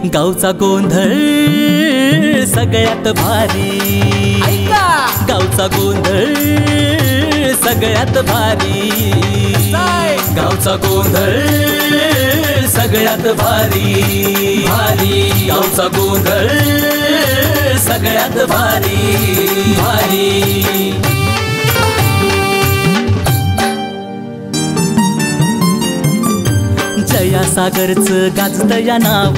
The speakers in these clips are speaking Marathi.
गावचा गोंधळ सगळ्यात भारी, गावचा गोंधळ सगळ्यात भारी, गावचा गोंधळ सगळ्यात भारी भारी, गावचा गोंधळ सगळ्यात भारी भारी। जया सागरचं गाजतया नाव,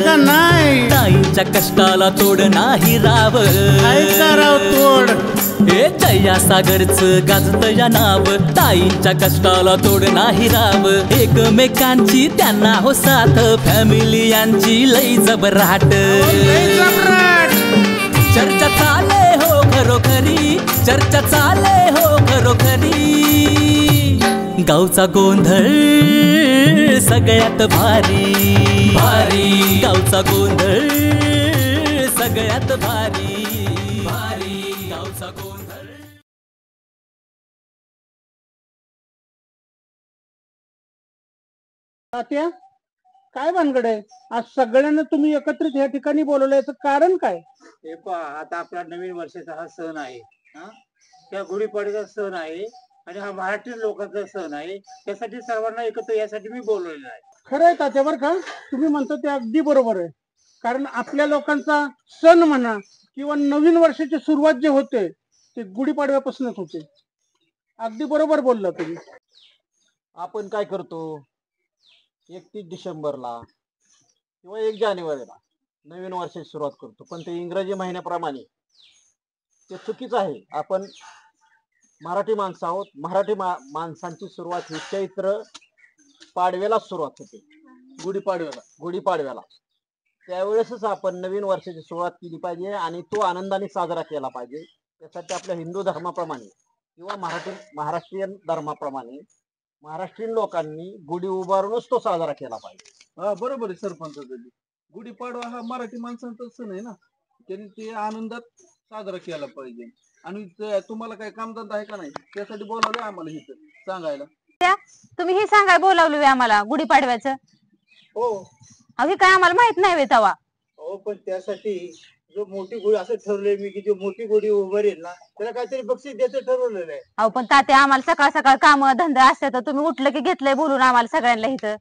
का नाही ताईंच्या कष्टाला तोड नाही राव, राव तोड। हे जया सागरचं गाजतया नाव, ताईंच्या कष्टाला तोड नाही राव, एकमेकांची त्यांना हो साथ, फॅमिली यांची लई जबराट, चर्चा चाले हो खरोखरी, चर्चा चाले हो खरोखरी, गावचा गोंधळ सगळ्यात भारी भारी, गावचा गोंधळ सगळ्यात भारी भारी, गावचा गोंधळ। तात्या काय भानगड आहे आज सगळ्यांना तुम्ही एकत्रित या ठिकाणी बोलवलं, याचं कारण काय? हे पहा, आता आपला नवीन वर्षाचा हा सण आहे, त्या गुढीपाडव्याचा सण आहे आणि हा महाराष्ट्रीयन लोकांचा सण आहे, त्यासाठी सर्वांना एकत्र यासाठी मी बोलवलेला आहे। खरं आहे तात्या, बरं का तुम्ही म्हणता ते अगदी बरोबर आहे, कारण आपल्या लोकांचा सण म्हणा किंवा नवीन वर्षाची सुरुवात जे होते ते गुढीपाडव्यापासूनच होते, अगदी बरोबर बोलला तुम्ही। आपण काय करतो 31 डिसेंबरला किंवा 1 जानेवारीला नवीन वर्षाची सुरुवात करतो, पण ते इंग्रजी महिन्याप्रमाणे ते चुकीचं आहे। आपण मराठी माणसं आहोत, मराठी माणसांची सुरुवात ही चैत्र पाडव्याला सुरुवात होते, गुढीपाडव्याला त्यावेळेसच आपण नवीन वर्षाची सुरुवात केली पाहिजे आणि तो आनंदाने साजरा केला पाहिजे। त्यासाठी आपल्या हिंदू धर्माप्रमाणे किंवा महाराष्ट्रीयन धर्माप्रमाणे महाराष्ट्रीयन लोकांनी गुढी उभारूनच तो साजरा केला पाहिजे। बरोबर आहे सरपंच, गुढीपाडवा हा मराठी माणसांचा सण आहे ना, त्यांनी ते आनंदात साजरा केला पाहिजे। आणि तुम्हाला काय कामधंदा आहे का नाही, त्यासाठी बोलावले आम्हाला इथं सांगायला। तुम्ही हे सांगाय बोलावलं आम्हाला गुढीपाडव्याचं? हो अगदी काय आम्हाला माहित नाही तवा। हो, पण त्यासाठी जो मोठी गुढी असं ठरवलंय मी की जो मोठी गुढी उभारेल ना त्याला काहीतरी बक्षीस द्यायचं ठरवलेलं आहे। अहो पण तात्या आम्हाला सकाळ सकाळ काम धंदा असतात, तुम्ही उठलं की घेतलंय बोलून आम्हाला सगळ्यांना इथं,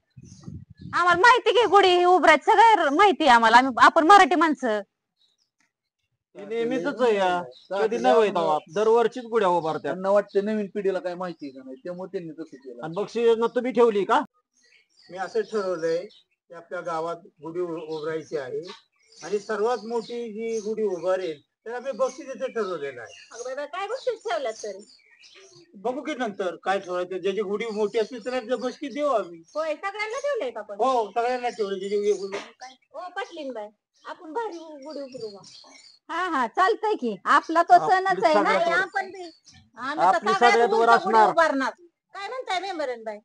आम्हाला माहिती की गुढी उभारायचं सगळं माहिती आम्हाला, आपण मराठी माणसं। नेहमीच कधी नाही दरवर्षीच गुढ्या उभारतात, त्यांना वाटते नवीन पिढीला काय माहिती का नाही, त्यामुळे त्यांनी तसं केलं। आणि बक्षीस तुम्ही ठेवली का? मी असं ठरवलंय की आपल्या गावात गुढी उभारायची आहे आणि सर्वात मोठी जी गुढी उभारेल त्याला मी बक्षीस द्यायचं ठरवलेलं आहे। काय बक्षीस ठेवलं तर बघू की नंतर काय ठेवायचं, ज्याची गुढी मोठी असली त्याला बक्षीस देऊ आम्ही। होय, सगळ्यांना ठेवलंय का? हो, सगळ्यांना ठेवले। हो पाटलीन बाई, आपण भारी गुढी उभारू। हा हा चालतंय की, आपला तो सणच आहे ना, आपण आपली सगळ्यात वर असणार। काय म्हणताय मेंबरन बाई?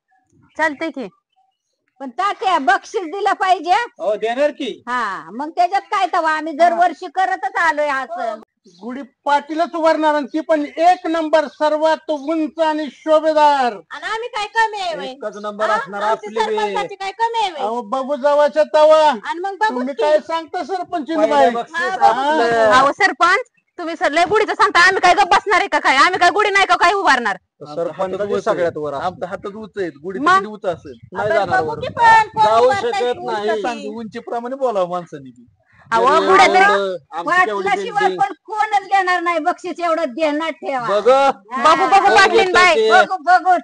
चालतंय की, पण तात्या बक्षीस दिलं पाहिजे। हो, देणार की। हा, मग त्याच्यात काय तवा आम्ही दरवर्षी करतच आलोय हा सण। गुढी पाटीलच उभारणार आणि ती पण 1 नंबर, सर्वात उंच आणि शोभेदार। आणि आम्ही काय कमी आहे? एकच नंबर असणार आपली सरपंचाची काय कमी आहे? अहो बघू जावाच्या तवा, आणि मग बघू तुम्ही काय सांगता सरपंच बाई? अहो सरपंच, तुम्ही सर लय गुढीचं सांगता, आम्ही काय गप्प बसणार आहे का? काय आम्ही काय गुढी नाही का काय उभारणार? सरपंच सगळ्यात वर आमच्या हातात उंच आहेत, गुढी मग? उंच असेल नाही जाणार वर. जाऊ शकत नाही। सांगतो उंचीप्रमाणे बोलावं माणसांनी बी। अहो गुढ्या तरी आमची तेवढी वाटल्याशिवाय बिल्डिंग. पण कोणच घेणार नाही बक्षीस, एवढं देणार ठेवा। बघ बघू बघू पाटलीन बाई, बघू, बघू बघू।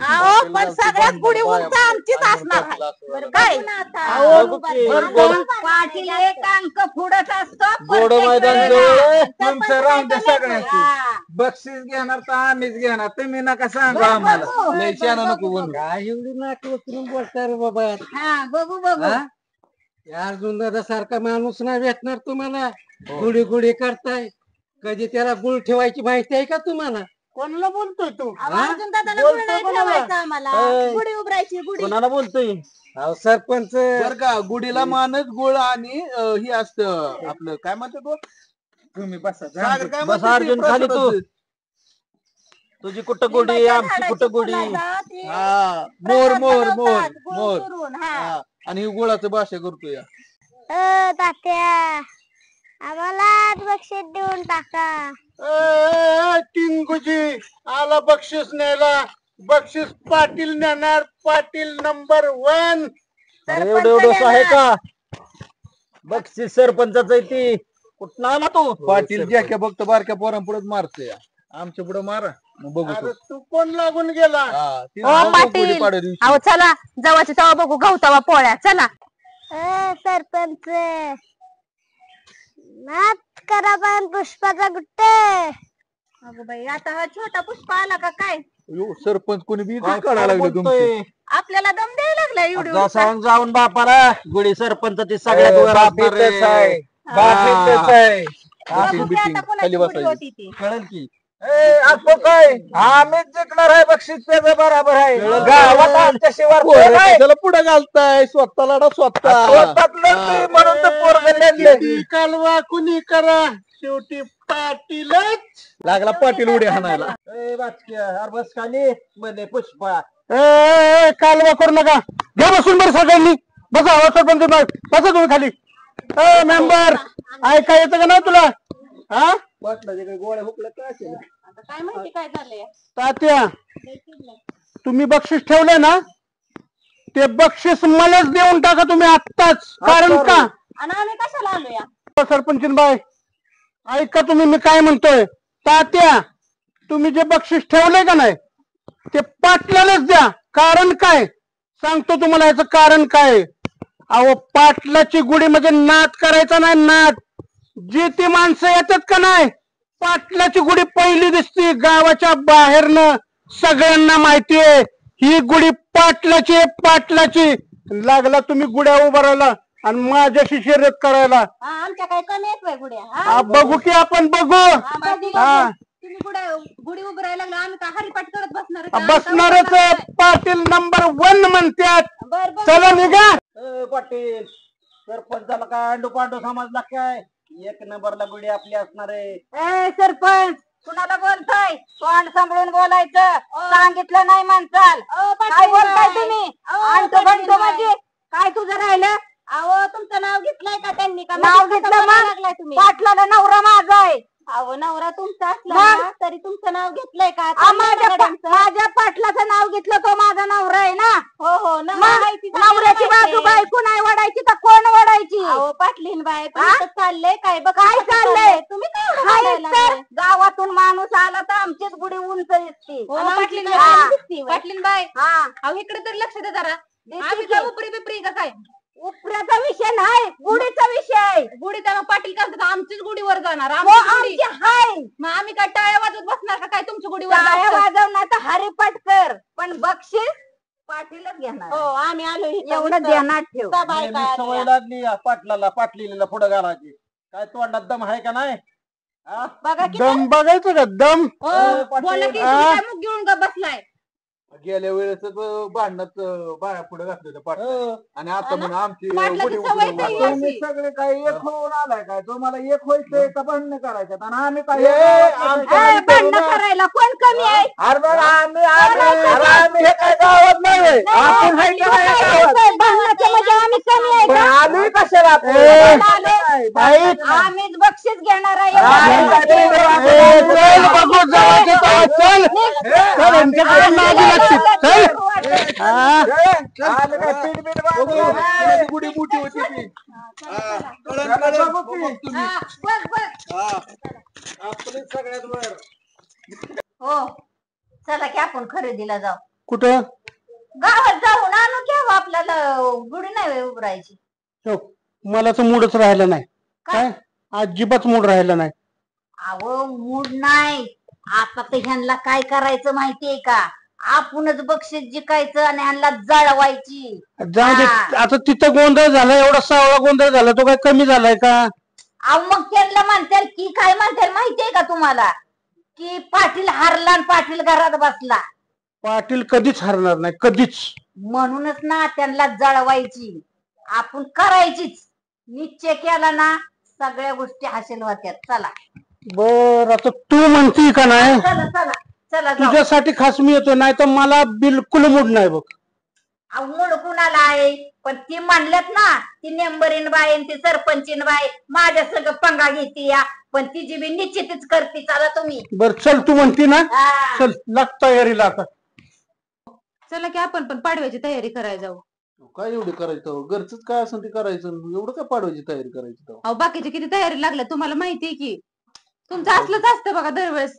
अहो पण सगळ्यात गुढी उंच आमचीच असणार आहे। काय बघू की. पाटील एक अंक पुढंच असतो, गोड प्रत्येक मैदान वेळेला. जवळ. तुमचं राहून द्या सगळ्यांची, हा. बक्षीस घेणार तर आम्हीच घेणार, तुम्ही नका सांगा बघू, आम्हाला, बघू. लय शहाणा नको बनू। काय एवढी नाक उचलून बोलताय रे बाबा? हा बघू बघू। अर्जुन दादा सारखा माणूस नाही भेटणार तुम्हाला, गुढी गुढी करताय, कधी त्याला गुळ ठेवायची माहिती आहे का तुम्हाला? कोणाला बोलतोय तू? अर्जुन दादाला बोलतो गुढी नाही कोणाला? ठेवायचं आम्हाला, गुढी उभारायची गुढी। कोणाला बोलतोय? अहो सरपंच, बर का, गुढीला मानच गोळ आणि ही असतं आपलं काय म्हणतात तो, तुम्ही बसा बसा अर्जुन खाली तू. तुझी कुठं गुढी आमची कुठं गुढी हा मोर मोर मोर मोर हा आणि ही गुळाचं भाषा करतो या तात्या आम्हाला बक्षीस देऊन टाका. टिंगूजी आला बक्षीस न्यायला. बक्षीस पाटील नेणार. पाटील नंबर 1. एवढं एवढं आहे का बक्षीस सरपंचाच आहे ती कुठं आला तो पाटील ज्याक्या बघतो बारक्या पोरांपुढेच मारतोय आमच्या पुढे मारा मग बघू अरे तू कोण लागून गेला? हो पाटील अहो चला जवळची तवा बघू गवतावा पोळ्या चला. सरपंच नाच करा पण पुष्पाचा गुट्टे. अगो बाई आता हा छोटा पुष्पा आला का काय? सरपंच कोणी बी काढायला लागलं तुमचे आपल्याला दम द्यायला लागला एवढी जा सांग जाऊन बापाला गुढी सरपंच ती सगळ्यात वर असणार आहे. खाली बसायची कळेल की आपण काय आम्हीच जिंकणार आहे बक्षीस त्याचं बरोबर आहे गावात आमच्या शिवार पुढे घालताय स्वतः लढा स्वतः म्हणून तर पोरगं कालवा कुणी करा शेवटी पाटीलच. लागला पाटील उडी हाणायला. बस खाली म्हणे पुष्पा कालवा करू नका. घ्या बसून बरं सगळ्यांनी बसा. सरपंच बसा तुम्ही खाली. मेंबर ऐका येतं का नाही तुला? हा गोळ्या हुकल्या काय असेल काय माहिती काय झालंय. तात्या तुम्ही बक्षीस ठेवलंय ना ते बक्षीस मलाच देऊन टाका तुम्ही आत्ताच. कारण का आणि आम्ही कशाला आलोया? सरपंच बाय ऐका तुम्ही मी काय म्हणतोय. तात्या तुम्ही जे बक्षीस ठेवलंय का नाही ते पाटलालाच द्या. कारण काय सांगतो तुम्हाला याचं कारण काय. अहो पाटलाची गुढी म्हणजे नाद करायचा नाही. नाद जी ती माणसं येतात का नाही पाटलाची गुढी पहिली दिसती गावाच्या बाहेरनं. सगळ्यांना माहितीये ही गुढी पाटलाची आहे. पाटलाची. लागला तुम्ही गुड्या उभारायला आणि माझ्याशी शर्यत करायला. आमच्या काय कमी आहेत गुड्या? बघू की आपण बघू. तुम्ही गुढी उभी राहायला लागला आम्ही काय हरिपाठ करत बसणारच. पाटील नंबर 1 म्हणतात. चला निघा. पाटील सरपंचाला काय अंडू पांडू समजला काय? 1 नंबरला गुढी आपली असणार आहे. सरपंच कुणाला बोलताय? तोंड सांभाळून बोलायचं. सांगितलं नाही म्हणसाल. काय बोलताय तुम्ही? आणतो बंडू म्हणजे काय तुझं राहिलं? अहो तुमचं नाव घेतलंय का त्यांनी? का नाव घेतलं तुम्ही? पाटलाला नवरा माझा आहे. अहो नवरा तुमचा असला तरी तुमचं नाव घेतलंय का? माझ्या पाटलाचं नाव घेतलं तो माझा नवरा आहे ना. हो हो नवऱ्याची बाजू बायको नाही वडायची तर कोण वडायची? अहो पाटलीन बायको चाललंय काय? बघ काय चाललंय? तुम्ही काय गावातून माणूस आला तर आमचीच गुढी उंच दिसते. पाटलीन बाय अहो इकडे तरी लक्ष दे जरा. आम्ही काय उपरी बिपरी का काय? उपऱ्याचा विषय नाही गुढीचा विषय आहे. गुढी त्याला पाटील करतात आमचीच गुढीवर जाणार. आमची हाय मग आम्ही काय टाळ्या वाजवत बसणार का काय तुमच्या गुढीवर? टाळ्या वाजवणार तर हरिपाठ कर पण बक्षीस पाटीलच घेणार. हो आम्ही आलो एवढं ध्यानात ठेव. सवय लागली या पाटलाला पाटलीला पुढे घालायची. काय तोंडात दम आहे का नाही? बघा दम बघायचं का दम? बोला की काय मुग घेऊन का बसलाय? गेल्या वेळेस भांडणात बाया पुढे घातलं पाटील आणि आता म्हणून आमची तुम्ही सगळे काही एक होऊन आलाय काय? तुम्हाला एक व्हायचंय का भांडणं करायचं? आणि आम्ही काय भांडणं करायला कोण कमी आहे? आम्ही हे काय गावात नाही भांडणाचं म्हणजे आम्ही कमी आहे का? आम्ही कशाला आम्हीच बक्षीस घेणार आहे. गुढी मोठी होती ती आपली सगळ्यात वर. हो चला की आपण खरेदीला जाऊ. कुठं? गावात जाऊन आणू घ्यावं आपल्याला गुढी नाही उभरायची. मला तर मूडच राहिला नाही. काय अजिबात मूड राहिला नाही. अहो मूड नाही. आता तर ह्यांना काय करायचं माहितीये का? आपणच बक्षीस जिंकायचं आणि ह्यांना जळवायची. जाऊ दे आता तिथं गोंधळ झाला. एवढा सावळा गोंधळ झाला तो काय कमी झालाय का? अहो मग त्यांना म्हणतील की काय म्हणतील माहितीये का तुम्हाला? की पाटील हारला आणि पाटील घरात बसला. पाटील कधीच हरणार नाही कधीच. म्हणूनच ना त्यांना जळवायची. आपण करायचीच. निश्चय केला ना सगळ्या गोष्टी हासिल होत्यात. चला बर आता तू म्हणती का नाही? चला चला चला जाऊ. तुझ्यासाठी खास मी येतो, नाही तर मला बिलकुल मूड नाही बघ. मूड कुणाला आहे, पण ती म्हणल्यात ना, ती नेंबरीन बाई आणि ती सरपंचीन बाई माझ्या सगळं पंगा घेते या, पण तिची बी निश्चितच करते. चला तुम्ही. बर चल, तू म्हणती ना, हा. चल लाग तयारीला आता. चला की आपण पण पाडव्याची तयारी करायला जाऊ. काय एवढे करायचं, घरच काय असेल ते करायचं, एवढं काय पाडवायची तयारी करायची तेव्हा? अहो बाकीची किती तयारी लागल्या तुम्हाला माहितीये की. तुमचं असलंच असतं बघा दरवेळेस.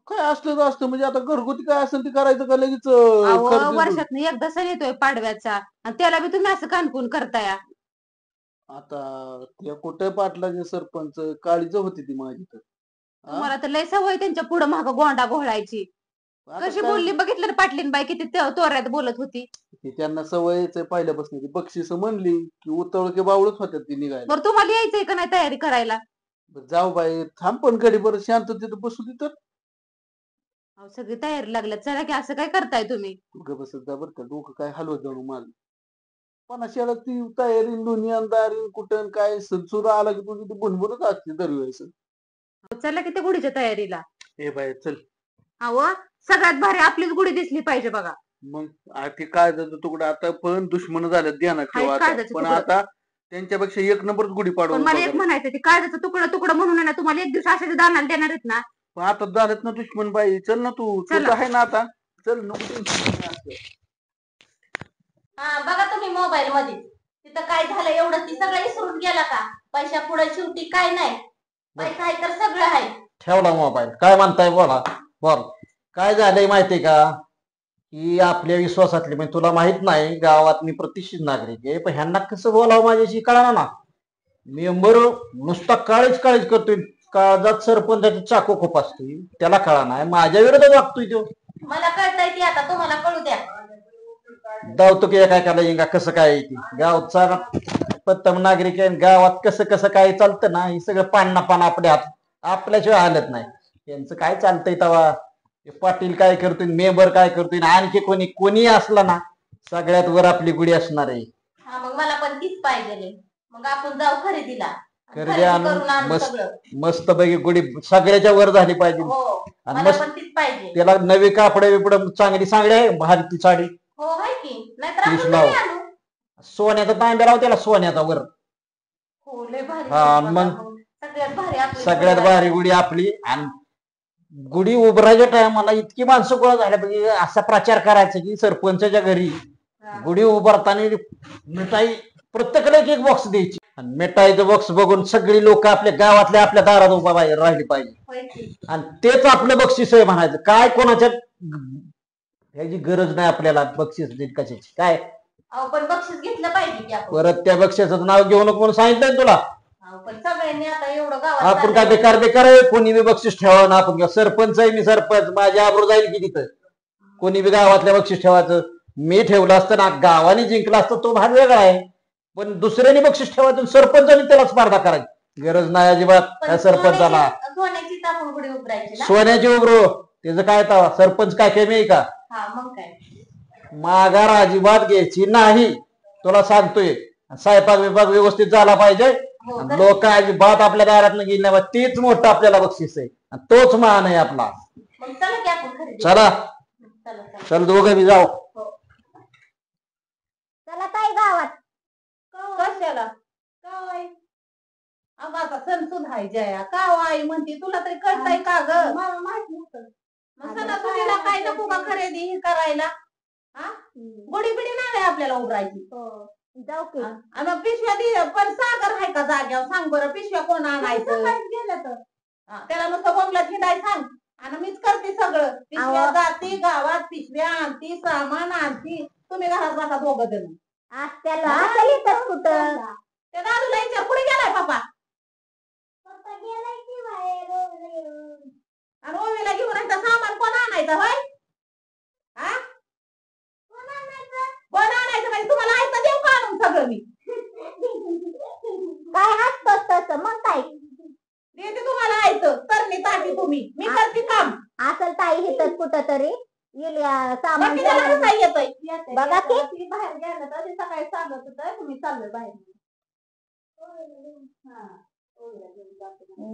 काय असलं तर असतं, म्हणजे आता घरगुती काय असेल ते करायचं का लगेच अहो करते? वर्षातनं एकदा सण येतोय पाडव्याचा आणि त्याला बी तुम्ही असं कानकून करताय. आता त्या कुठे पाटलाचे सरपंच काळीच होती ती माझी तर. हा? तुम्हाला तर लय सवय त्यांच्या पुढं माग गोंडा घोळायची. आता कशी काय- बोलली बघितलं ना पाटलीन बाई किती तोऱ्यात बोलत होती. ती त्यांना सवयच आहे पहिल्यापासून, ती बक्षीस म्हणली की उतळके बावळच होत्या ती निघायला. बरं तुम्हाला यायचंय का नाही तयारी करायला? बरं जाऊ बाई, थांब पण घडी बरं शांत तिथं बसू तिथं. अहो सगळी तयारी लागल्यात, चला की असं काय करताय तुम्ही? तू ग बसत जा बरं का, डोकं काय हलवत जाऊ माझं. पण अशाला ती तयारी दुनियादारी कुठं काय सणसुर आला की तुझी ती बुणबुणच असते दरवेळेस. अहो, चला की त्या गुढीच्या तयारीला. ए बाई चल. अहो सगळ्यात भारी आपलीच गुढी दिसली पाहिजे बघा. मग ते काळजाचं तुकडं आता पण दुश्मन झालं ध्यानात हाय ठेवा आता. काळजाचं पण तुकडं. आता त्यांच्यापेक्षा एक नंबरच गुढी पण पाडून मला एक म्हणायचं, ते काळजाचं तुकडं तुकडं म्हणून आहे ना, तुम्हाला एक दिवस अशाच दानाला देणार आहेत ना. पण आता झालंच ना दुश्मन बाई, चल ना तू, चला. तुझं आहे ना आता, चल नको tension घेऊ असं. हा बघा तुम्ही मोबाईल मध्ये तिथं काय झालं एवढं, ती सगळं विसरून गेला का? पैशा पुढे शेवटी काय नाही, पैसा आहे तर सगळं आहे. ठेवला मोबाईल, काय म्हणताय बोला. बोल, काय झालंय माहितीये का, की आपल्या विश्वासातले, म्हणजे तुला माहित नाही गावात मी प्रतिष्ठित नागरिक आहे, पण ह्यांना कसं बोलावं माझ्याशी कळाना ना. मेंबर नुसता काळीच काळीच करतोय, काळजात सरपंचाची चाकू खूप असतोय, त्याला कळा नाही, माझ्या विरोधात वागतोय तो. मला कळतंय ती, आता तुम्हाला कळू द्या. धावतो की काय करायला येईन का, कसं काय आहे ती गावचा प्रथम नागरिक आहे, गावात कसं कसं काय चालतं ना, हे सगळं पान आपल्या हात, आपल्याशिवाय हालत नाही. यांचं काय चालतंय तवा, पाटील काय करतोय, मेंबर काय करतोय, आणखी कोणी असला ना, सगळ्यात वर आपली गुढी असणार आहे. हा मग मला पण तीच पाहिजे, मग आपण जाऊ खरेदीला. खरेदी आणून करून आणू मस्त सगळं. मस्त पैकी गुढी सगळ्याच्या वर झाली पाहिजे. हो आणि मला मस्त पण तीच पाहिजे. त्याला नवी कापड बिपड चांगली साडी आहे, भारी ती साडी हो आहे की, नाहीतर तीच आपण लाव. घरी आणू. सोन्याचा तांब्या लाव त्याला, सोन्याचा वर. हो लय भारी हा, दिसतं मग बघा. सगळ्यात भारी आपली सगळ्यात गुढी भारी गुढी आपली. आणि गुढी उभारायच्या टायमाला इतकी माणसं गोळा झाल्या पाहिजे, असा प्रचार करायचा की सरपंचाच्या घरी हा. गुढी उभारताना मिठाई प्रत्येकाला एक बॉक्स द्यायची, आणि मिठाईचं बॉक्स बघून सगळी लोक आपल्या गावातल्या आपल्या दारात उभा राहिली पाहिजे, होय की. आणि तेच आपलं बक्षीस आहे म्हणायचं. काय कोणाच्या ह्याची गरज नाही आपल्याला बक्षीस देत कशाची काय. अहो पण बक्षीस घेतलं पाहिजे की आपण. परत त्या बक्षिसाचं नाव घेऊ नको म्हणून सांगितलंय ना तुला. अहो, पण सगळ्यांनी आता एवढं गावात आपण काय चाललंय. बेकार बेकार आहे, कोणी बी बक्षीस ठेवा ना, आपण सरपंच आहे, मी सरपंच, माझी आबरू जाईल की तिथं. कोणी बी गावातल्या बक्षीस ठेवायचं, मी ठेवलं असतं ना, गावाने जिंकला असतं तो भाग वेगळा आहे, पण दुसऱ्याने बक्षीस ठेवायचं, सरपंचाने त्याला स्पर्धा करायची गरज नाही अजिबात. पण काय सरपंचाला सोन्याची आपण गुढी उभारायची ना. सोन्याची उभरो, त्याचं काय तवा सरपंच काय कमी आहे का. हा मग काय. माघार अजिबात घ्यायची नाही, तुला सांगतोय. स्वयंपाक विभाग व्यवस्थित झाला पाहिजे, हो, आणि लोक अजिबात आपल्या दारात गेली नाही, तीच मोठं आपल्याला बक्षीस आहे, आणि तोच मान आहे आपला. मग चला की आपण खरेदी. चला चला चला. चल दोघं बी जाऊ. चला ताई गावात. कशाला काय आता सण सुद्धा आहे जया, का आई म्हणते तुला तरी कळतंय का ग? मला माहित नव्हतं. मग सणासुदीला काय नको का खरेदी हे करायला? हा गुढी बिडी नाही आपल्याला उभरायची. जाऊ की. आणि मग पिशव्या पण सागर आहे का जाग्यावर, सांग बरं पिशव्या कोण आणायचं? गेलं तर त्याला नुसतं बोंबला हिंडाय सांग, आणि मीच करते सगळं. पिशव्या जाती गावात, पिशव्या आणती, सामान आणती, तुम्ही घरात बसा दोघं जण. त्याला कुठं त्या दादूला विचार, कुठे गेलाय पप्पा? आणि ओवीला घेऊन यांचं सामान कोण आणायचं होय? हा कोण आणायचं म्हणजे तुम्हाला ऐकतं देऊ का आणून सगळं मी? काय हसतोस तसं, मग काय देते तुम्हाला ऐकतं तरणी ताटी, तुम्ही मी करते काम. असेल ताई हिथं कुठं तरी सामान येतोय बघा की. बाहेर गेलं तर सकाळी सांगत होतं तुम्ही चाललोय बाहेर.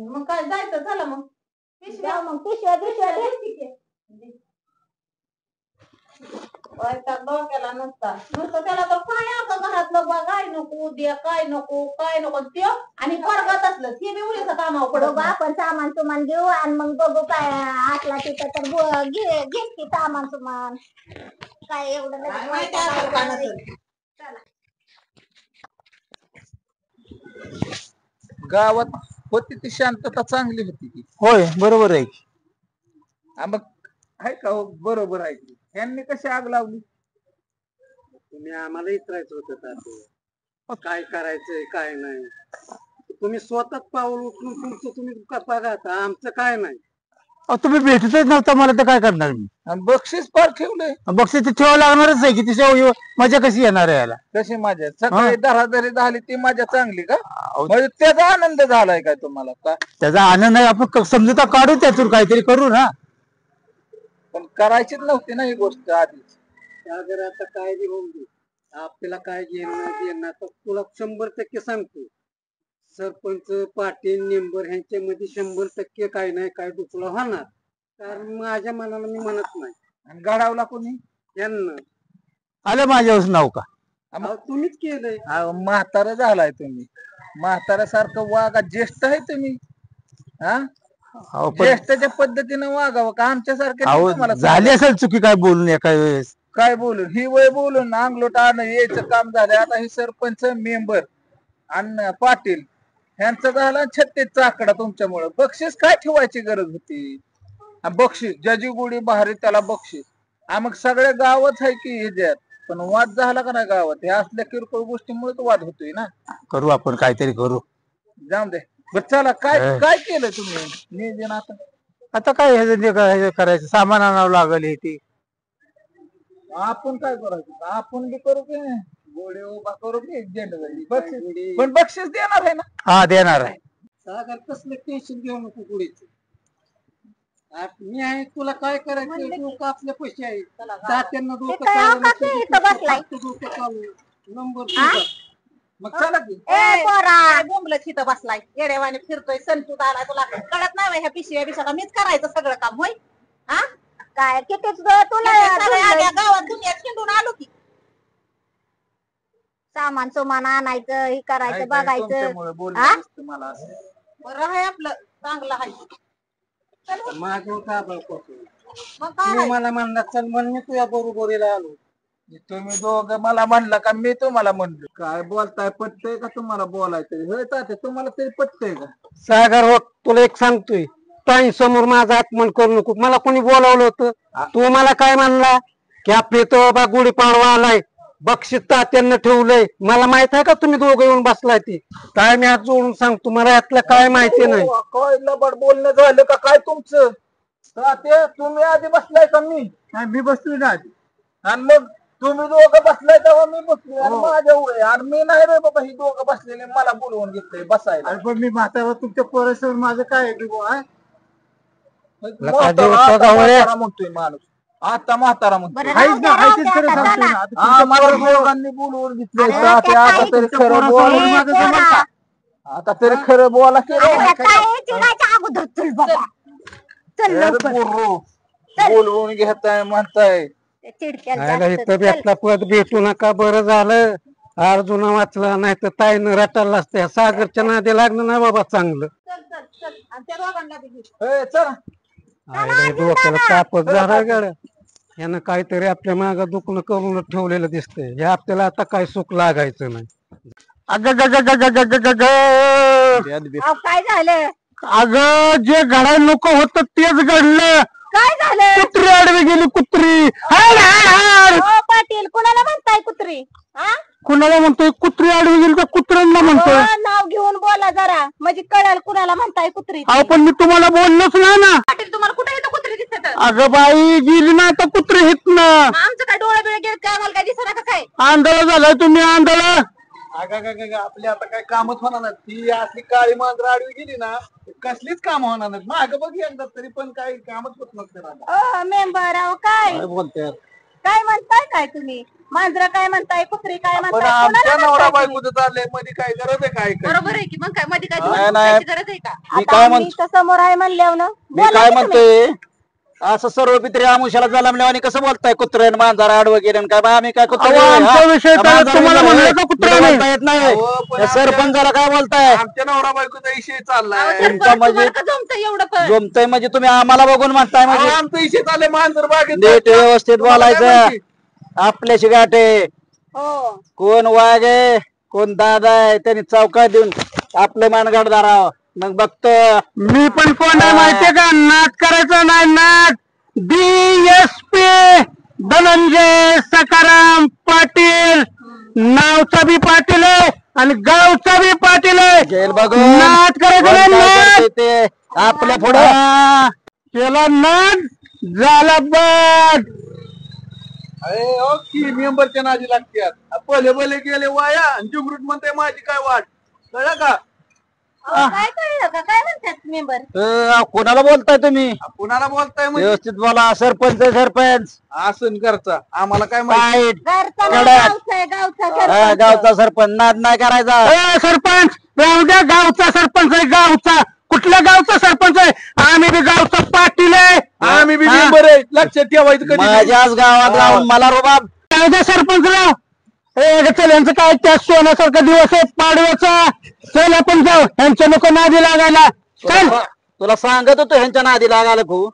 मग काय जायचं, चला मग पिशव्या, मग पिशव्या डोक्याला नुसतं त्याला तर काय असं घरातलं बघाय नको उद्या काय नको त्यो आणि पडगत असलं ते बी उडीचं कामावर पडू आपण सामान सुमान घेऊ आणि मग बघू काय असला तिथं तर घे की सामान सुमान काय एवढं गावात होती ती शांतता चांगली होती ती. होय बरोबर आहे. मग आहे का हो? बरोबर आहे की. यांनी कशी आग लावली? तुम्ही आम्हाला विचारायचं होतं तात्या, काय करायचंय काय नाही. तुम्ही स्वतःच पाऊल उचलून तुमचं तुम्ही बघा, आमचं काय नाही. तुम्ही भेटतच नव्हता मला तर काय करणार मी. आणि बक्षीस फार ठेवलंय. बक्षीस ते ठेवावं लागणारच आहे की, तिच्या मजा कशी येणार आहे याला. कशी मजा सकाळी धराधरी झाली ती मजा चांगली का? म्हणजे त्याचा आनंद झालाय काय तुम्हाला का? त्याचा आनंद आहे, आपण समजूता काढू त्यातून काहीतरी करू ना. पण करायचीच नव्हती ना ही गोष्ट आधीच. जर आता काय बी होऊन दे, आपल्याला काय घेणं तर तुला 100% सांगतो, सरपंच पाटील मेंबर ह्यांच्यामध्ये 100% काय नाही काय दुखलं होणार. कारण माझ्या मनाला मी म्हणत नाही. आणि गाडावला कोणी? यांना आलं माझ्यावर नाव का? तुम्हीच केलंय. म्हातारा झालाय तुम्ही. म्हाताऱ्यासारखं वागा. ज्येष्ठ आहे तुम्ही. हा ज्येष्ठाच्या पद्धतीने वागावं का आमच्यासारखे? झाली असेल चुकी काय बोलून एका वेळेस. काय बोलून ही वय बोलून अंगलोट आणं यायचं काम झालं. आता हे सरपंच मेंबर आणि पाटील ह्यांचं झालं 36चा आकडा तुमच्यामुळं. बक्षीस काय ठेवायची गरज होती? बक्षीस ज्याची गुढी भारी त्याला बक्षीस. मग सगळ्या गावात आहे की ह्याच्यात. पण वाद झाला का नाही गावात? हे असल्या किरकोळ गोष्टीमुळेच वाद होतोय ना. करू आपण काहीतरी करू. जाऊ दे. बरं चला काय काय केलं तुम्ही नियोजन? आता काय हे करायचं, सामान आणावं लागेल हे ती. आपण काय करायचं? आपण बी करू की गोडे उभा करू की झेंडा बक्षीस. पण बक्षीस देणार आहे ना? हा देणार आहे. सागर कसलं टेन्शन घेऊ नको पुढेच. मी आहे, तुला काय करायचं डोकं आपल्या पैसे आहे. तात्यांना डोकं नंबर मग चला की. बोंबलत इथं बसलाय येड्यावाने फिरतोय. संतूत आलाय तुला कळत नाही ह्या पिशव्या बिशव्या मीच करायचं सगळं काम होय. हा काय कितीच तुला गावात दुनियात हिंडून आलो की सामान सुमान आणायचं हे करायचं बघायचं. बरं आहे आपलं चांगलं आहे. माझं का मला म्हणला चल म्हण मी तुझ्या बरोबरीला आलो. तुम्ही दोघं मला म्हणला का मी तुम्हाला म्हणलो? काय बोलताय? पटतंय का तुम्हाला बोलायचं? होय तात्या तुम्हाला तरी पटतंय का? सागर हो, तुला एक सांगतोय, ताई समोर माझा अपमान करू नको. मला कोणी बोलावलं होतं? तू मला काय म्हणला की आपले तो बाबा गुढीपाडवा आलाय, बक्षीस तात्यांना ठेवलंय. मला माहित आहे का तुम्ही दोघं येऊन बसलाय ती? काय मी हात जोडून सांगतो, मला यातलं काय माहिती नाही. काय लबाड बोलणं झालं का काय तुमचं? तात्या तुम्ही आधी बसलाय का? मी बसलोय ना आधी. आणि मग तुम्ही दोघं बसलाय तेव्हा मी बसलोय. आणि माझ्या उळे आणि मी नाही रे बाबा, ही दोघं बसलेले मला बोलवून घेतलंय बसायला. पण मी म्हातारा तुमच्या पोरासमोर माझं काय म्हणतोय माणूस. आता म्हातारा म्हणतोय. मला दोघांनी बोलवून घेतलंय. आता तरी खरं बोला. आता तरी खरं बोला की बोलवून घेताय म्हणताय. भेटला पद भेटू नका. बरं झालं अर्जुन वाचला, नाही तर ताईनं रटायला असते. सागरच्या नादी लागलं नाही बाबा चांगलं. चला डोक्याला तापच झाला गड्या. यानं काहीतरी आपल्या माग दुखणं करून ठेवलेलं दिसतंय. हे आपल्याला आता काय सुख लागायचं नाही. काय झालं? अगं जे घडायला नको होतं तेच घडलं. काय झालं? कुत्री आडवी गेली. कुत्री पाटील कुणाला म्हणताय कुत्री? कुणाला म्हणतोय? कुत्री आडवी गेली तर कुत्र्यांना म्हणतोय. नाव घेऊन बोला जरा, म्हणजे कळेल कुणाला म्हणताय कुत्री. अहो पण मी तुम्हाला बोललोच नाही ना. पाटील तुम्हाला कुठे येतं कुत्री दिसत? अगं बाई गेली ना आता कुत्री हितनं. आमचं काय डोळे बिळे गेले काय? मला काय दिसत का काय? आंधळ झालाय तुम्ही, आंधळ. आपली आता काय कामच होणार नाही. ती असली काळी मांजर आडवी गेली ना कसलीच काम होणार नाही. माग बघ एकदा तरी पण काही कामच होत नसते. मेंबर आहो काय बोलतोय काय म्हणताय? काय तुम्ही मांजरा काय म्हणताय? कुत्री काय पण म्हणताय? आमच्या नवरा बायकोचं चाललंय मध्ये काय गरज आहे? काय बरोबर आहे की मग काय मध्ये काय नाही. गरज आहे का? मी काय म्हणतो समोर आहे म्हणल्यावर मी काय म्हणतोय असं सर्व पित्री आमुषाला जलमल्या आणि कसं बोलताय कुत्र्यान मांजर आड वगैरे काय बा आम्ही काय अहो, कुत्रे आमचा विषय तर तुम्हाला म्हणलं का कुत्रा नाही? बोलता येत नाही अहो, पण त्या सरपंचाला काय बोलताय आमच्या नवरा बायकोचा विषय अहो, चाललाय सरपंच, तुमचा म्हणजे- तुम्हाला का जमतं एवढं पण जमतय म्हणजे तुम्ही आम्हाला बघून म्हणताय अहो, म्हणजे आमचा विषय चाललाय मांजर बागेत नीट व्यवस्थित तुम्हाला काय बोलायचं माहिती? आपल्याशी गाठे हो कोण वाघ आहे कोण दादा आहे त्यांनी चौकात देऊन आपलं मानगाड धरावं मग बघतो मी पण कोण आहे माहितीये का? नाट करायचं नाही नाट. DSP धनंजय सखाराम पाटील, नावचा बी पाटील आहे आणि गावचा बी पाटील आहे. गेल बघून नाट करायचं कोण नाही काय नाट. करतंय ते आपल्या पुढे केला नाट झाला बट. अरे हो की मेंबरच्या नादी लागतात पहिले भले गेले वाया आणि जुगरूट म्हणते माझी काय वाट कळलं का काय कळलं का काय म्हणतात मेंबर कोणाला बोलताय तुम्ही कुणाला बोलताय म्हणजे व्यवस्थित बोला सरपंच आहे, सरपंच आसन करचा आम्हाला काय माहिती काय घरचा कडक. नाही, गावचा आहे, गावचा सरपंच. गावचा सरपंच नाद नाही करायचा ए सरपंच राहू द्या. गावचा सरपंच आहे गावचा. कुठल्या गावचा सरपंच आहे? आम्ही बी गावचा पाटील आहे. आम्ही बी हा? मेंबर आहे लक्षात ठेवायचं कधी नाही. माझ्याच गावात राहून मला रुबाब राहू द्या सरपंचराव. चल यांचं काय त्या सोन्यासारखा दिवस आहे पाडव्याचा. चल आपण जाऊ यांच्या नको नादी लागायला. चल तुला सांगत होतो ह्यांच्या नादी लागायला खूप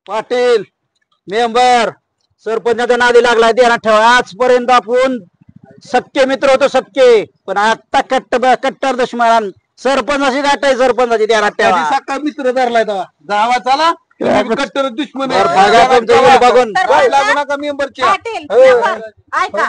पाटील मेंबर सरपंचाच्या नादी लागलाय ध्यानात ठेवा आजपर्यंत आपण सख्खे मित्र होतो सख्खे पण आता कट्टर दुश्मन सरपंचाची गाठ आहे सरपंचाची ध्यानात कधी ठेवा सकाळ मित्र धरलाय तेव्हा गावात चला कट्टर दुश्मन आहे. बरं, बघा तुमचं येईल बघून. वाट लागू नका मेंबरच्या पाटील हो. मेंबर, ऐका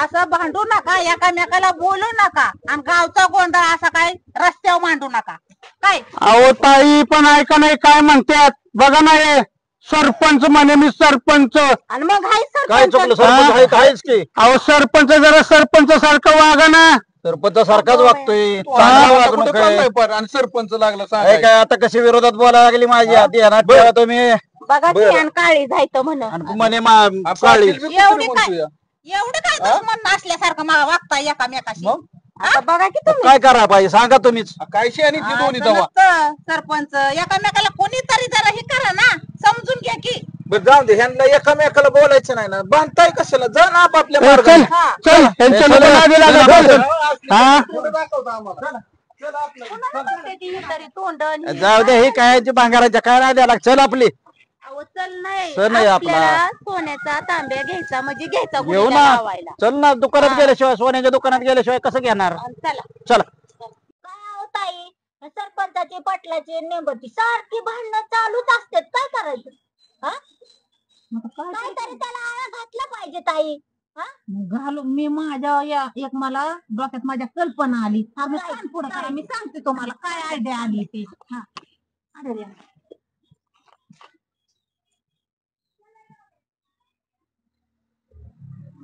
असं भांडू नका एकामेकाला बोलू नका आणि गावचा गोंधळ असा काय रस्त्यावर मांडू नका काय अहो ताई पण ऐका नाही काय म्हणतात बघा ना हे सरपंच म्हणे मी सरपंच. आणि मग हाय काय चुकलं सरपंच सरपंच आहे काहीच की अहो सरपंच जरा सरपंच सारखं वागा ना. सरपंच सारखाच वागतोय आता चांगला कुठं वागणूक चाललंय आहे. पण आणि सरपंच लागला आहे सांगायचं. काय आता कशी विरोधात बोलायला लागली माझी ध्यानात ठेवा तुम्ही बघा बरं. की आणि काळी जायचं म्हणून आणि म्हणे आ, काळी पाटील बी एवढी कुठं काय म्हणतोय? एवढं काय दुश्मन नसल्यासारखं मला वागताय एकामेकाशी आता बघा की तुम्ही काय करा पाहिजे सांगा तुम्हीच काय शेणी ती दोन्ही असं दवा नसतं, सरपंच एकामेकाला कोणीतरी जरा हे करा ना समजून घ्या की बरं जाऊ दे ह्यांना एकामेकाला बोलायचं नाही ना बांधताय कशाला जा ना आपापल्या चल मार्गाने. चल यांच्या नको नादी लागा. चल. हा? पुढं दाखवतो आम्हाला. चला, चला आपलं. कोणाला म्हणते ती तरी तोंड आणि जाऊ दे हे काय भांगाराच्या काय नाही द्यायला चल आपली अहो, चल नाही चल नाही आपला. आपल्याला सोन्याचा तांब्या घ्यायचा म्हणजे घ्यायचा घेऊ गुढीला ना लावायला. चल ना दुकानात गेल्याशिवाय सोन्याच्या दुकानात गेल्याशिवाय कसं घेणार आणि चला चला काय होत आहे सरपंचाची पटलाची नेमती सारखी भांडणं चालूच असतात काय करायचं हा काहीतरी त्याला आळा घातला पाहिजे ताई घालू मी माझ्या एक मला डोक्यात माझ्या कल्पना आली आम्ही सांग पुढे करा मी सांगते तुम्हाला काय आयडिया आली ती हा अरे रे.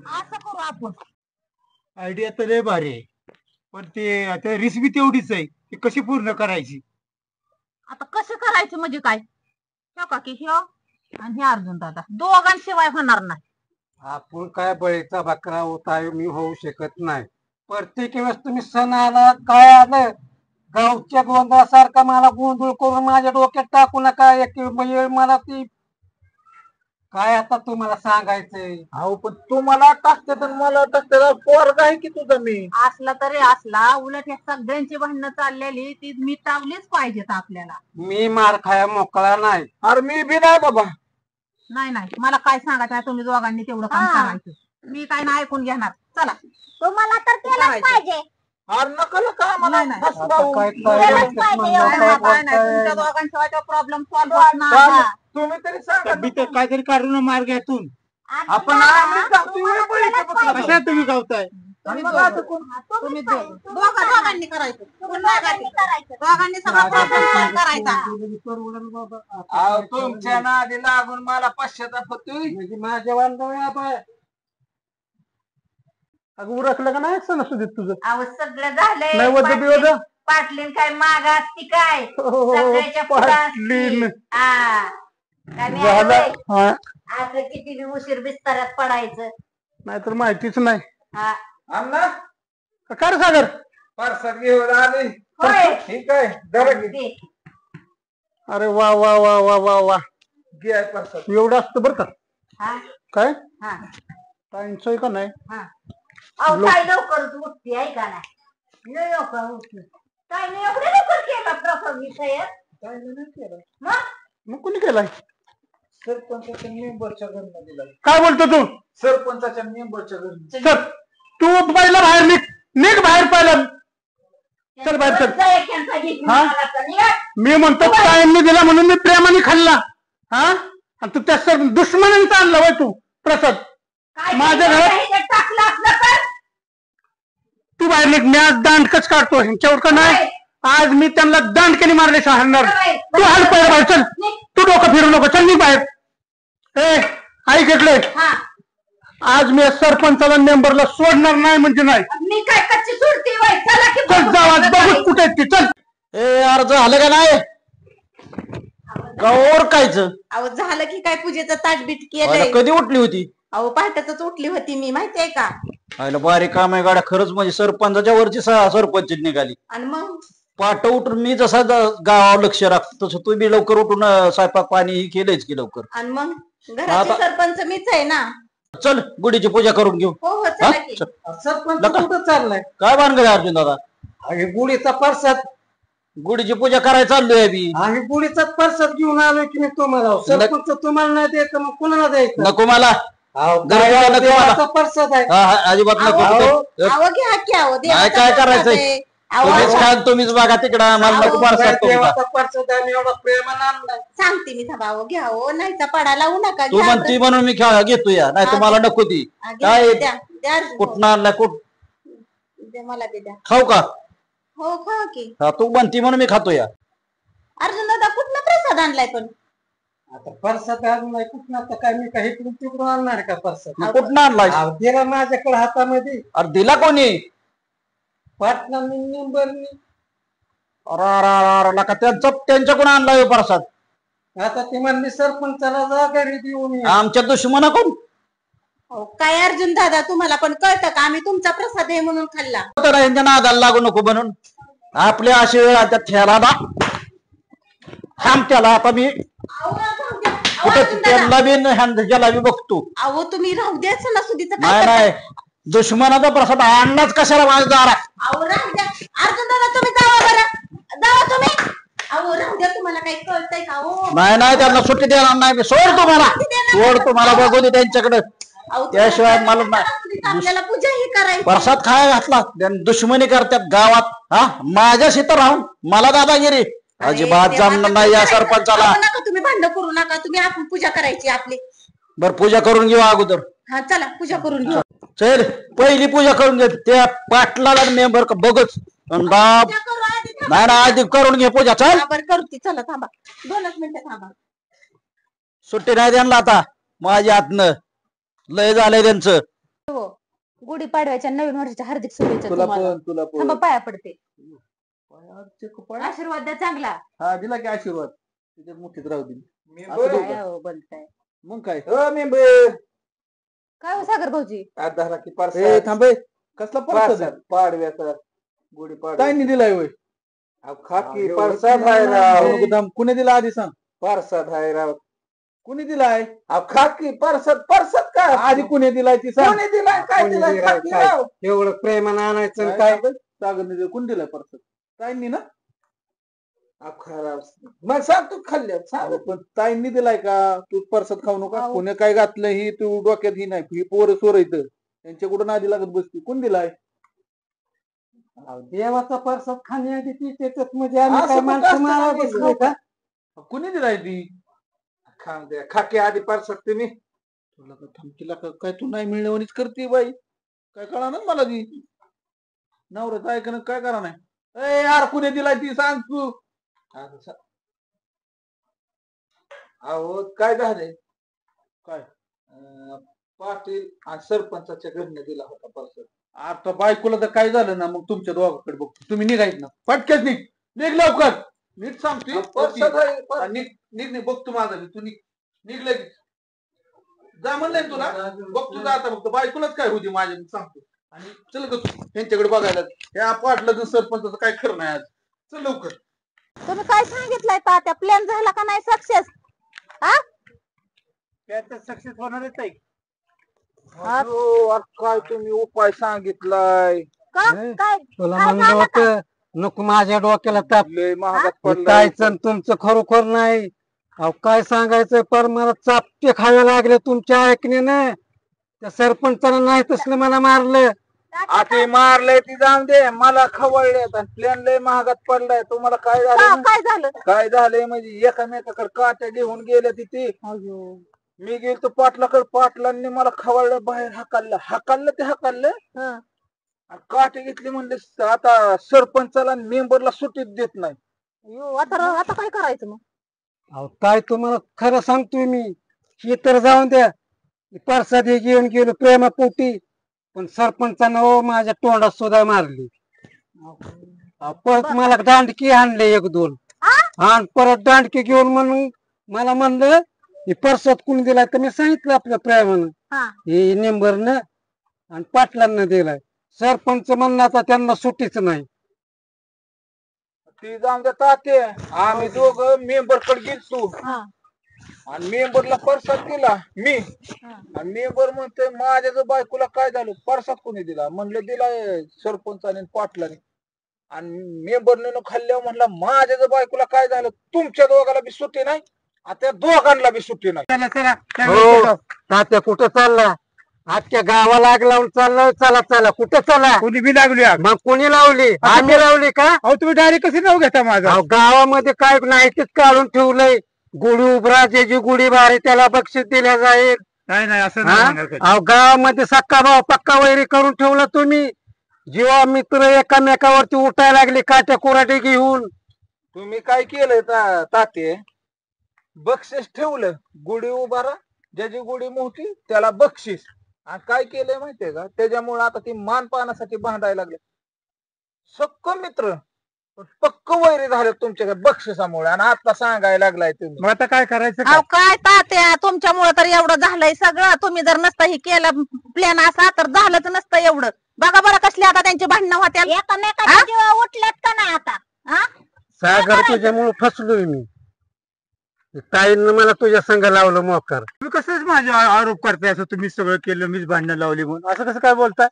असं करू आपण आयडिया तर लय भारी आहे पण ते आता रिस्क बी तेवढीच आहे ती कशी पूर्ण करायची आता कसं करायचं म्हणजे काय ह्यो का की ह्यो आणि हे अर्जुन दादा दोघांशिवाय होणार नाही आपण काय बळीचा बकरा होता मी होऊ शकत नाही. प्रत्येक वेळेस तुम्ही सण आला काय आलं गावच्या गोंधळासारखा मला गोंधळ करून माझ्या डोक्यात टाकू नका. एक वेळ मला ती काय आता तुम्हाला सांगायचंय. अहो पण तुम्हाला टाकतात आणि मला टाकतात पोरगा आहे की तुझा मी असला तरी असला उलट या सगळ्यांची भांडणं चाललेली ती मिटावलीच पाहिजेत आपल्याला मी मार खाया मोकळा नाही. अरे मी बी नाही बाबा नाही नाही मला काय सांगायचं आहे, तुम्ही दोघांनी तेवढं काम हा. करायचं मी काय नाही ऐकून घेणार चला तुम्हाला तर केलंच करायचं. पाहिजे अरे नका का मला नाही, नाही. फसवावं. काय केलंच पाहिजे एवढं काय बाबा. नाही, तुमच्या दोघांशिवाय प्रॉब्लेम सॉल्व्ह होत नाही चालेल. तुम्ही तरी सांगा मी तर काहीतरी काढून मार्ग यातून आणि आपण दादा, आम्ही जातो, तुम्हाला वेळ पडली केलंच का पाहिजे. कशा तुम्ही गावताय तुम्ही मग दोघं. आता कोण- तुम्ही पाहिजे. दोघांनी करायचं कोण नाही दोघांनी करायचं. करायचं. दोघांनी सगळा प्रॉब्लेम सॉल्व्ह करायचा अहो, तुमच्या नादी लागून मला पश्चाताप होतोय म्हणजे माझ्या बांधव अगं उरकलं का नाही सणासुदीत तुझं अहो सगळं झालंय नैवेद्य पाटलीन- बिवेद्य? पाटलीन काय माग असती काय हो, सगळ्याच्या पुढं पाटलीन. असती. हा. काय मी झालं आहे? हा. असं किती बी उशीर बिस्ताऱ्यात पडायचं नाहीतर माहितीच नाही. हा. अण्णा काय रे सागर पार्सल घेऊन आले होय. ठीक आहे जरा घे. दे. अरे वा वा वा वा वा वा घे प्रसाद. एवढं असतं बरं का. हा काय हा ताईंचं आहे का नाही हा. अहो काय लवकरच उठते आहे का नाही लय लवकर उठते काय नाही एवढं लवकर केला प्रसंग विषय मग मग कुणी केलाय सरपंचाच्या मेंबरच्या घरनं दिला. काय बोलतो तू सरपंचाच्या मेंबरच्या घरनं. चल तू पहिला बाहेर निघ निघ बाहेर पहिलं चल बाहेर चल. त्यांचा गीत हा? म्हणाला तर निघा. मी म्हणतो ताईंनी दिला म्हणून मी प्रेमाने खाल्ला हा आणि तू त्या दुश्मनांचा आणला वय तू प्रसाद काय माझ्या घरात- ह्याच्यात टाकलं असलं तर तू बाहेर निघ मी आज दांडकच काढतो ह्यांच्यावर का नाही आज मी त्यांना दांडकेने मारल्याशिवाय हरणार तू हाल पहिला बाहेर चल तू डोकं फिरू नको चल निघ बाहेर ए आई घेतलंय हा आज मी सरपंचाला मेंबरला सोडणार नाही म्हणजे नाही मी काय कच्ची सुरती वय चला की चल जाऊ आज बघू कुठे आहेत ते चल ए अर्ज झालं का नाही गौर कायचं अहो झालं की काय पूजेचं ताटबीट केलंय. कधी उठली होती अहो पहाटेच उठली होती मी माहितीये का. आयला बारीक काम आहे गाड्या खरंच म्हणजे सरपंचाच्या वरची सरपंच निघाली आणि मग पाट उठून मी जसा गावावर लक्ष राखतो तसं तू बी लवकर उठून स्वयंपाक पाणी ही केलंच की लवकर. आणि मग घराची सरपंच मीच आहे ना. चल गुढीची पूजा करून घेऊ. हो हो हा? चला की. चल. सरपंच कुठं चाललाय? काय भानगड आहे अर्जुन दादा अरे गुढीचा प्रसाद. गुढीची पूजा करायला चाललोय बी. आम्ही गुढीचाच प्रसाद घेऊन आलोय की मी तुम्हाला. सरपंच तुम्हाला नाही द्यायचं मग कुणाला द्यायचं? नको मला अहो, गरबा नको मला. देवाचा प्रसाद आहे. हा, हा, अजिबात नको अहो घ्या की अहो देवाचा काय प्रसाद करायचंय? आहे. अहो, तुम्हीच खा तुम्हीच बघा तिकडं मला नको परसाद तुमचा. देवाचा प्रसाद आहे. एवढा प्रेमानं आणलाय. सांगते मी थांबा अहो घ्या हो नाहीचा पडा लावू नका. तू घ्या म्हणती म्हणून मी घेतो या नाही तर मला नको ती हा, घ्या, काय द्या, द्या अर्जुन भाऊ. कुठं आणलाय द्या, मला ते द्या. खाऊ का हो खा की. हा तू म्हणती म्हणून मी खातो या. अर्जुन दादा कुठला प्रसाद आणलाय पण. आता प्रसाद आणून नाही कुठं आता काय मी काही इकडून तिकडून आणणार का प्रसाद? मग कुठं आणलाय अहो, दिला माझ्याकडे हातामध्ये. अरे दिला कोणी पाटणा निंबरनी. नका त्यांच्याकडून आणलाय प्रसाद. आता ती म्हणली सरपंचाला जा घरी देऊन ये. आमच्या दुश्मना कोण अहो, काय अर्जुन दादा तुम्हाला पण कळतं का आम्ही तुमचा प्रसाद आहे म्हणून खाल्ला. तर यांच्या नादाला लागू नको म्हणून आपल्या अशी वेळ त्या ठेला थांब त्याला आता मी अहो, राहू द्या. अहो, कुठे अर्जुन दादा. त्याला बी ह्याला बी बघतो. अहो तुम्ही राहू द्या सणासुदीचं नाही काय नाही दुश्मनाचा प्रसाद आणलाच कशाला माझ्या दारात. अहो राहू द्या अर्जुन दादा तुम्ही जावा बरं जावा तुम्ही. अहो राहू द्या तुम्हाला काही कळतंय का हो. नाही नाही त्यांना सुट्टी देणार नाही मी सोड तुम्हाला बघू दे त्यांच्याकडे अहो, त्याशिवाय तुम्हाला मला सणासुदीचं आपल्याला पूजा ही करायची. प्रसाद खाया घातला त्यांनी दुश्मनी करतात गावात हा माझ्याशी तर राहून मला दादागिरी अजिबात जमणार नाही या सरपंचाला. अहो, नका तुम्ही भांडण करू नका तुम्ही आपण पूजा करायची आपली. बर पूजा करून घेऊ अगोदर. हा चला पूजा करून घेऊ. चल पहिली पूजा करून घे त्या पाटलाला मेंबर बघच पूजा करू आधी थांबा. नाही ना आधी करून घे पूजा चल. हा, बरं करते चला थांबा 2च मिनिटं थांबा. सुट्टी नाही त्यांना आता माझ्या हातनं लय झालंय त्यांचं. हो गुढीपाडव्याच्या नवीन वर्षाच्या हार्दिक शुभेच्छा तुला तुम्हाला. पण तुला पण थांबा पाया पडते पाय- आशीर्वाद द्या चांगला. हा दिला की आशीर्वाद त्याच्यात मुठीत राहू दिली. काय हो बोलताय. मग काय मेंबर काय हो सागर भाऊजी धरा की पार्सल थांबे कसला प्रसाद पाडव्याचा गुढी पाडव्या दिलाय होय. खा की प्रसाद आहे राव. कुणी दिला आधी सांग. प्रसाद आहे राव. कुणी दिलाय खा की प्रसाद काय आधी कुणी दिलाय ती सांग. कुणी दिलाय काय दिलाय एवढं प्रेमानं आणायचं काय सागर कुणी दिलाय प्रसाद ताईंनी ना. मग सांग तू खाल्ल्या पण ताईंनी दिलाय का तू प्रसाद खाऊ नका. कोणी काय घातलं ही तू डोक्यात ही नाही ही पोरं सोर इथं त्यांच्या कुठं नादी लागत बसती. कोण दिलाय देवाचा प्रसाद खाण्याआधी ती त्याच्यात म्हणजे आम्ही काय माणसं मारायला बसलोय का. कुणी दिलाय ती खाके आधी प्रसाद तुम्ही तुला का थमकीला काय तू नाही मिळण्यावानीच करते बाई काय कळा ना मला ती नवऱ्याचं ऐकणं काय करा नाही. ए यार कुणी दिलाय ती सांग तू. अहो काय झालंय काय पाटील आणि सरपंचाच्या घरने दिला होता प्रसाद. आता बायकोला तर काय झालं ना मग तुमच्या दोघांकडे बघतो तुम्ही निघायच ना पटकेच निघ लवकर नीट सांगतो निघ बघतो माझा तू निघलं की जा म्हणलंय तुला बघतो जा आता फक्त बायकोलाच काय होती माझ्या सांगतो. आणि चल ग त्यांच्याकडे बघायला ह्या पाटलं सरपंचाचं काय खरं नाही आज. चल लवकर. तुम्ही काय सांगितलंय तात्या प्लॅन झाला का नाही सक्सेस. हा त्यात सक्सेस होणारच आहे. अहो, काय तुम्ही उपाय सांगितलाय काय तुला काय म्हणलं झालं होतं नको माझ्या डोक्याला ताप. लय महागात हे पडलाय कायचं आणि तुमचं खरोखर नाही. अहो काय सांगायचं पर मला चापटे खावे लागले तुमच्या ऐकण्यानं. त्या सरपंचानं नाही तसलं मला मारलं. आधी मारलंय ती जाऊन दे, मला खवळल्यात आणि प्लेन लय महागात पडलाय. तुम्हाला काय झालं काय झालं काय झालंय म्हणजे एकामेकाकडे काट्या घेऊन गेल्या तिथे. मी गेलो पाटलाकडे, पाटलांनी मला खवळलं, बाहेर हाकललं ते हाकललं आणि काटे घेतली म्हणले आता सरपंचाला मेंबरला सुट्टीच देत नाही. आता काय करायचं मग? अहो काय तुम्हाला खरं सांगतोय मी. हे तर जाऊन द्या, परसादी घेऊन गेलो प्रेमापोटी, पण सरपंचानं हो माझ्या तोंडात सुद्धा मारली. परत मला दांडकी आणले एक दोन, आणि परत दांडकी घेऊन म्हणून मला म्हणलं हे परसाद कुणी दिलाय, तर मी सांगितलं आपल्या प्रेमानं हे निंबरनं आणि पाटलांना दिलाय. सरपंच म्हणणं आता त्यांना सुट्टीच नाही. ती जाऊन द्या ताते, आम्ही दोघं मेंबर कडे गेलतो आणि मेंबरला परसाद दिला मी, आणि मेंबर म्हणतोय माझ्या जो बायकोला काय झालं, परसाद कोणी दिला? म्हणलं दिलाय सरपंचाने पाटलाने. आणि मेंबरने खाल्ल्यावर म्हणला माझ्या जो बायकोला काय झालं, तुमच्या दोघाला बी सुट्टी नाही, आता दोघांना बी सुट्टी नाही. हो तात्या कुठं चालला? आजच्या गावाला आग लावून चालला. चला चला कुठं चला? कोणी बी लागली आग. मग कोणी लावली? आम्ही लावली का? अहो तुम्ही डायरेक्ट कसे नाव घेता माझं? अहो, गावामध्ये काय नाही तेच काढून ठेवलंय. गुढी उभरा ज्याची गुढी भारी त्याला बक्षीस दिल्या जाईल. नाही नाही असं हा? नाही होणार कधी. अहो गावामध्ये सक्का भाव पक्का वैरी करून ठेवला तुम्ही. जेव्हा मित्र एकामेकावरती उठायला लागले काट्या कोराटे घेऊन. तुम्ही काय केलंय ताते, बक्षीस ठेवलं, गुढी उभारा ज्याची गुढी मोठी त्याला बक्षीस. आणि काय केलंय माहितीये का, त्याच्यामुळे आता ती मानपानासाठी भांडायला लागले. सक्क मित्र पक्क वैरी झाले तुमच्याकडे बक्षिसामुळे, आणि आता सांगायला लागलाय तुम्ही. मग आता काय करायचं? अहो काय तात्या, तुमच्यामुळे तर एवढं झालंय सगळं. तुम्ही जर नसतं हे केलं प्लॅन असा तर झालंच नसतं एवढं. बघा बरं कसली आता त्यांची भांडणं होत्या. एकामेकाच्या जीवावर उठल्यात का नाही आता? सागर तुझ्यामुळे फसलोय मी. ताईंना मला तुझ्या संघ लावलं मोकार. तुम्ही कसंच माझे आरोप करताय असं, तुम्ही सगळं केलं, मीच भांडणं लावली म्हणून, असं कसं काय बोलताय?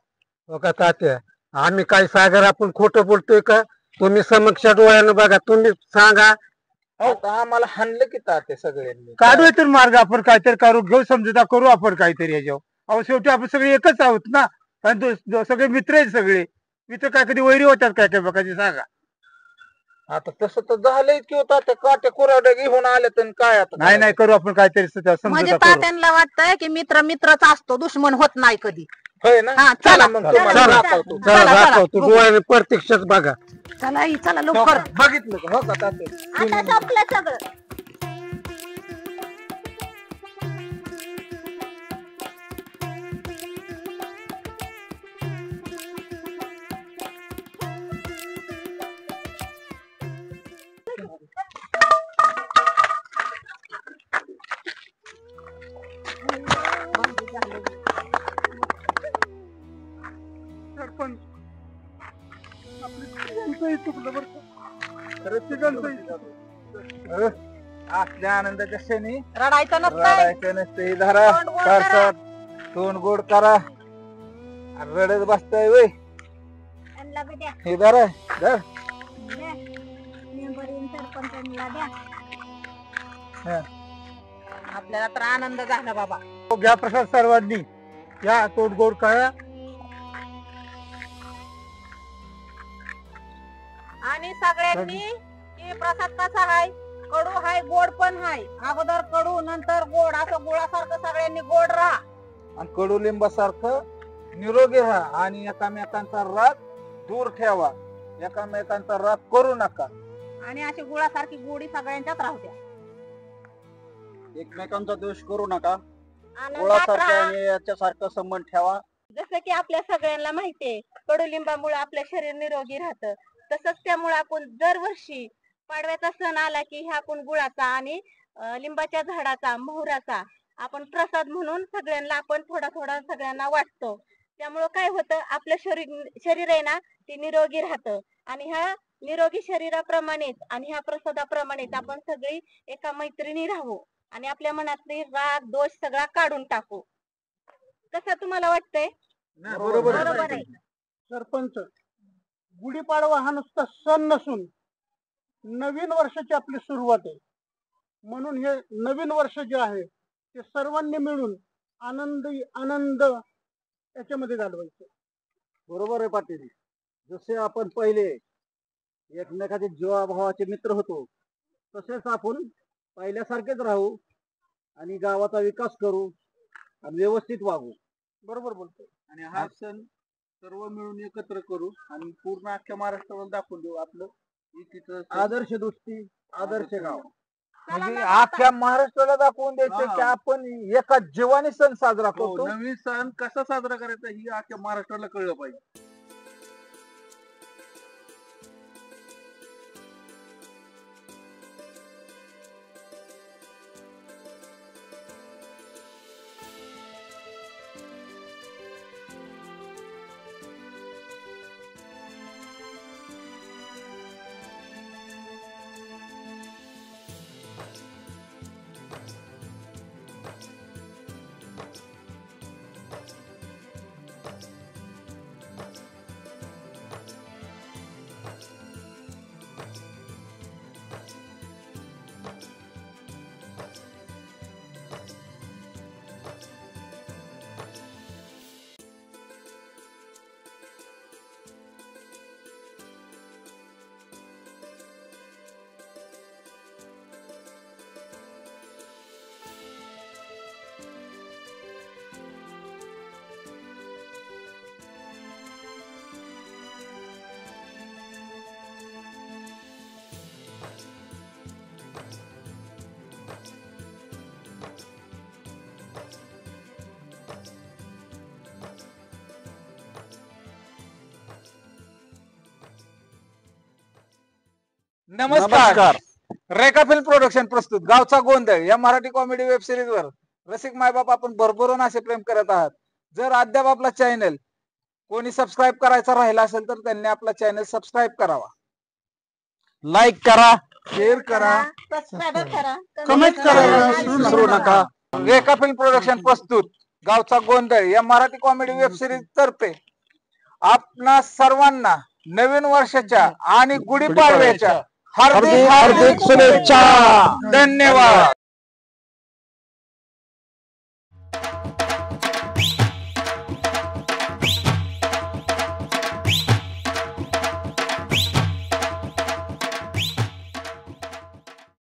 हो का तात्या, आम्ही काय सागर आपण खोटं बोलतोय का? तुम्ही समक्ष डोळ्यानं बघा, तुम्ही सांगा. आता आम्हाला हाणलं की ताते सगळ्यांनी. काढू तर मार्ग, आपण काहीतरी करू, घेऊ समजुता करू आपण काहीतरी याच्यावर. अहो शेवटी आपण सगळे एकच आहोत ना, आणि सगळे मित्र आहेत. सगळे मित्र काय कधी वैरी होतात काय काय बघायचे सांगा. आता तसं तर झालंय की होता, त्या काट्या कोराड्या घेऊन आले तर काय आता? नाही नाही करू आपण काहीतरी म्हणजे समजुता करू. तात्यांना वाटतंय की मित्र मित्रच असतो, दुश्मन होत नाही कधी. होय ना? हा, चला चला. मग तुम्हाला चला. दाखवतो. चला चला, दाखवतो डोळ्याने प्रत्यक्षात बघा. चला चला लवकर. बघितलं का? हो का ताते? आता संपलं सगळं. सरपंच आपली तिघांचंही चुकलं बरं का. खरं तिघांचंही चुकलं. असल्या आनंदाच्या क्षणी रडायचं नसतंय. रडायचं नसते. धरा तोंड गोड परसाद, तोंड गोड करा. आणि रडत बसताय वय. त्यांना बी द्या. हे धरा धर. द्या. मेंबर येऊन सरपंचांना द्या. आपल्याला तर आनंद झाला बाबा. हो, घ्या प्रसाद सर्वांनी, या तोड गोड करा. आणि सगळ्यांनी की प्रसाद कसा हाय, कडू हाय गोड पण हाय. अगोदर कडू नंतर गोड, असं गुळासारखं सगळ्यांनी गोड राहा. आणि कडुलिंबासारखं निरोगी राहा, आणि एकामेकांचा राग दूर ठेवा. एकामेकांचा राग करू नका. आणि अशी गुळासारखी गोडी सगळ्यांच्यात राहू द्या. एकमेकांचा दोष करू नका. आनंदात गोळासारखा राहा. आणि याच्यासारखा संबंध ठेवा. जसं की आपल्या सगळ्यांना माहितीये कडुलिंबामुळे आपलं शरीर निरोगी राहतं, तसंच त्यामुळे आपण दरवर्षी पाडव्याचा सण आला की ह्या आपण गुळाचा आणि लिंबाच्या झाडाचा, मोहराचा आपण प्रसाद म्हणून सगळ्यांना आपण थोडा थोडा सगळ्यांना वाटतो. त्यामुळं काय होतं, आपलं शरीर आहे ना ते निरोगी राहतं. आणि ह्या निरोगी शरीराप्रमाणेच आणि ह्या प्रसादाप्रमाणेच आपण सगळी एका मैत्रिणी राहू. आणि आपल्या मनातली राग दोष सगळा काढून टाकू. कसं तुम्हाला वाटतंय? बरोबर आहे. सरपंच, गुढीपाडवा हा नुसता सण नसून नवीन वर्षाची आपली सुरुवात आहे. म्हणून हे नवीन वर्ष जे आहे ते सर्वांनी मिळून आनंद याच्यामध्ये घालवायचं. बरोबर आहे पाटील. जसे आपण पहिले एकमेकाचे जीवाभावाचे मित्र होतो तसेच आपण पहिल्यासारखेच राहू आणि गावाचा विकास करू आणि व्यवस्थित वागू. बरोबर बोलतोय. आणि हा सण सर्व मिळून एकत्र करू आणि पूर्ण अख्ख्या महाराष्ट्राला दाखवून देऊ आपलं एकीचं आदर्श दृष्टी, आदर्श गाव. म्हणजे अख्ख्या महाराष्ट्राला दाखवून द्यायचं की आपण एका जीवाने सण साजरा करतो. नवीन सण कसा साजरा करायचा ही अख्ख्या महाराष्ट्राला कळलं पाहिजे. नमस्कार. रेखा फिल्म प्रोडक्शन प्रस्तुत गावचा गोंधळ या मराठी कॉमेडी वेब सिरीज वर रसिक मायबाप आपण भरभरून असे प्रेम करत आहात. जर अद्याप आपला चॅनल कोणी सबस्क्राईब करायचा राहिला असेल तर त्यांनी आपला चॅनल सबस्क्राईब करावा, लाईक करा, शेअर करा, सबस्क्राईब करा, कमेंट करायला विसरू नका. रेखा फिल्म प्रोडक्शन प्रस्तुत गावचा गोंधळ या मराठी कॉमेडी वेब सिरीज तर्फे आपणा सर्वांना नवीन वर्षाच्या आणि गुढीपाडव्याच्या हार्दिक शुभेच्छा. धन्यवाद.